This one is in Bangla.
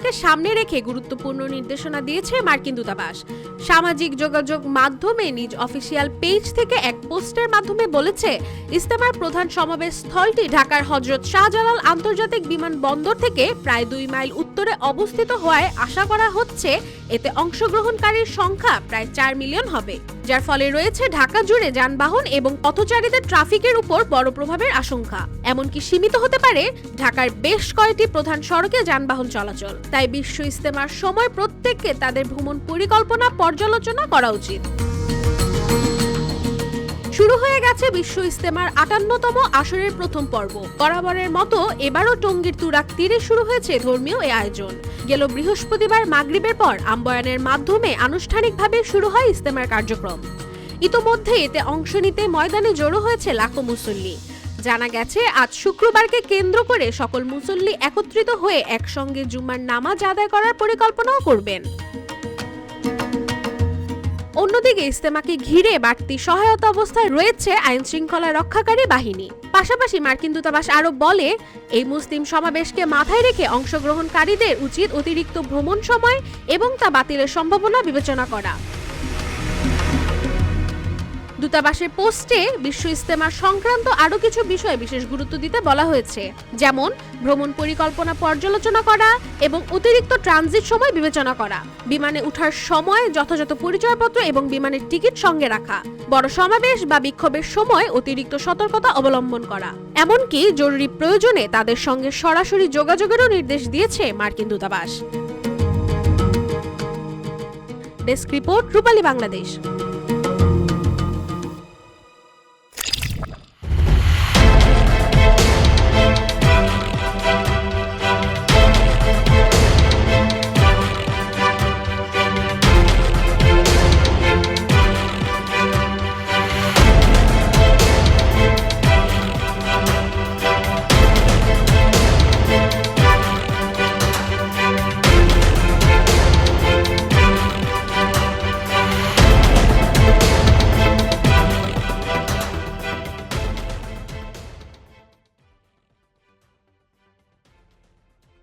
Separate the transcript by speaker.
Speaker 1: সমাবেশকে সামনে রেখে গুরুত্বপূর্ণ নির্দেশনা দিয়েছে মার্কিন দূতাবাস। সামাজিক যোগাযোগ মাধ্যমে নিজ অফিসিয়াল পেজ থেকে এক পোস্টের মাধ্যমে বলেছে, ইজতেমার প্রধান সমাবেশ স্থলটি ঢাকার হযরত শাহজালাল আন্তর্জাতিক বিমানবন্দর থেকে প্রায় 2 মাইল উত্তরে অবস্থিত হওয়ায় আশা করা হচ্ছে এতে অংশগ্রহণকারীর সংখ্যা প্রায় 4 মিলিয়ন হবে, যার ফলে রয়েছে ঢাকা জুড়ে যানবাহন এবং পথচারীদের ট্রাফিকের উপর বড় প্রভাবের আশঙ্কা। এমনকি সীমিত হতে পারে ঢাকার বেশ কয়েকটি প্রধান সড়কে যানবাহন চলাচল। তাই বিশ্ব ইজতেমার সময় প্রত্যেককে তাদের ভ্রমণ পরিকল্পনা পর্যালোচনা করা উচিত। শুরু হয়ে গেছে বিশ্ব ইজতেমার ৫৮তম আসরের প্রথম পর্ব। বরাবরের মতো এবারও টঙ্গীর তুরাগ তীরে শুরু হয়েছে ধর্মীয় এই আয়োজন। গেল বৃহস্পতিবার মাগরিবের পর আম্বয়ানের মাধ্যমে আনুষ্ঠানিকভাবে শুরু হয় ইজতেমার কার্যক্রম। ইতোমধ্যে এতে অংশ নিতে ময়দানে জড়ো হয়েছে লাখো মুসল্লি। জানা গেছে, আজ শুক্রবারকে কেন্দ্র করে সকল মুসল্লি একত্রিত হয়ে একসঙ্গে জুমার নামাজ আদায় করার পরিকল্পনাও করবেন। অন্যদিকে ইজতেমাকে ঘিরে বাড়তি সহায়তা অবস্থায় রয়েছে আইন শৃঙ্খলা রক্ষাকারী বাহিনী। পাশাপাশি মার্কিন দূতাবাস আরো বলে, এই মুসলিম সমাবেশকে মাথায় রেখে অংশগ্রহণকারীদের উচিত অতিরিক্ত ভ্রমণ সময় এবং তা বাতিলের সম্ভাবনা বিবেচনা করা। দূতাবাসের পোস্টে বিশ্ব ইজতেমা সংক্রান্ত আরও কিছু বিষয়ে বিশেষ গুরুত্ব দিতে বলা হয়েছে, যেমন ভ্রমণ পরিকল্পনা পর্যালোচনা করা এবং অতিরিক্ত ট্রানজিট সময় বিবেচনা করা, বিমানে ওঠার সময় যথাযথ পরিচয়পত্র এবং বিমানের টিকিট সঙ্গে রাখা, বড় সমাবেশ বা বিক্ষোভের সময় অতিরিক্ত সতর্কতা অবলম্বন করা, এমনকি জরুরি প্রয়োজনে তাদের সঙ্গে সরাসরি যোগাযোগেরও নির্দেশ দিয়েছে মার্কিন দূতাবাস। ডেস্ক রিপোর্ট, রূপালী বাংলাদেশ।